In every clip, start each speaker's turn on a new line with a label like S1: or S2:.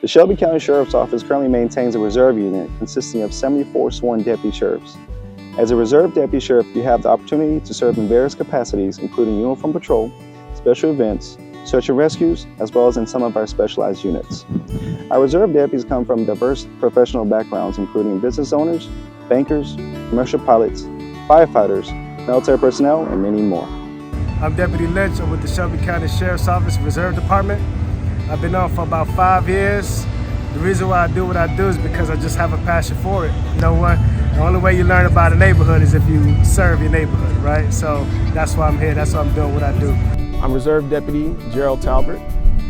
S1: The Shelby County Sheriff's Office currently maintains a reserve unit consisting of 74 sworn deputy sheriffs. As a reserve deputy sheriff, you have the opportunity to serve in various capacities, including uniform patrol, special events, search and rescues, as well as in some of our specialized units. Our reserve deputies come from diverse professional backgrounds, including business owners, bankers, commercial pilots, firefighters, military personnel, and many more.
S2: I'm Deputy Lynch. I'm with the Shelby County Sheriff's Office Reserve Department. I've been on for about 5 years. The reason why I do what I do is because I just have a passion for it. You know what? The only way you learn about a neighborhood is if you serve your neighborhood, right? So that's why I'm here. That's why I'm doing what I do.
S3: I'm Reserve Deputy Gerald Talbert.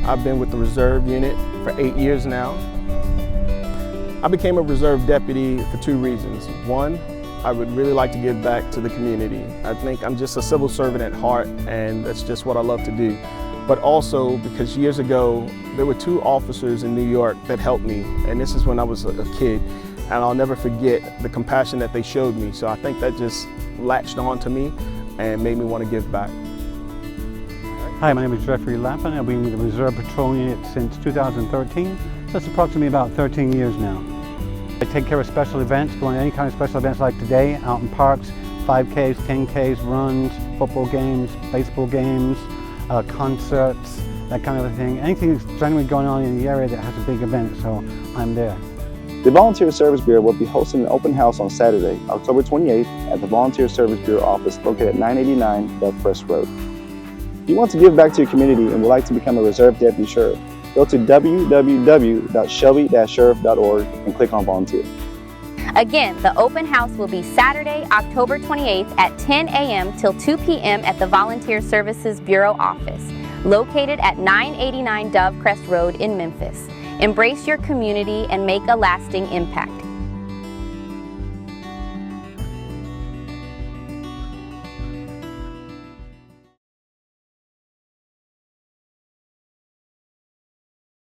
S3: I've been with the Reserve Unit for 8 years now. I became a Reserve Deputy for 2 reasons. One, I would really like to give back to the community. I think I'm just a civil servant at heart, and that's just what I love to do. But also because years ago, there were 2 officers in New York that helped me, and this is when I was a kid, and I'll never forget the compassion that they showed me. So I think that just latched on to me and made me want to give back.
S4: Hi, my name is Jeffrey Lappin. I've been with the Reserve Patrol Unit since 2013. That's approximately about 13 years now. I take care of special events, going to any kind of special events like today, out in parks, 5Ks, 10Ks, runs, football games, baseball games, concerts, that kind of a thing. Anything that's generally going on in the area that has a big event, so I'm there.
S1: The Volunteer Service Bureau will be hosting an open house on Saturday, October 28th at the Volunteer Service Bureau office located at 989 Dovecrest Road. If you want to give back to your community and would like to become a Reserve Deputy Sheriff, go to www.shelby-sheriff.org and click on Volunteer.
S5: Again, the open house will be Saturday, October 28th at 10 a.m. till 2 p.m. at the Volunteer Services Bureau office, located at 989 Dovecrest Road in Memphis. Embrace your community and make a lasting impact.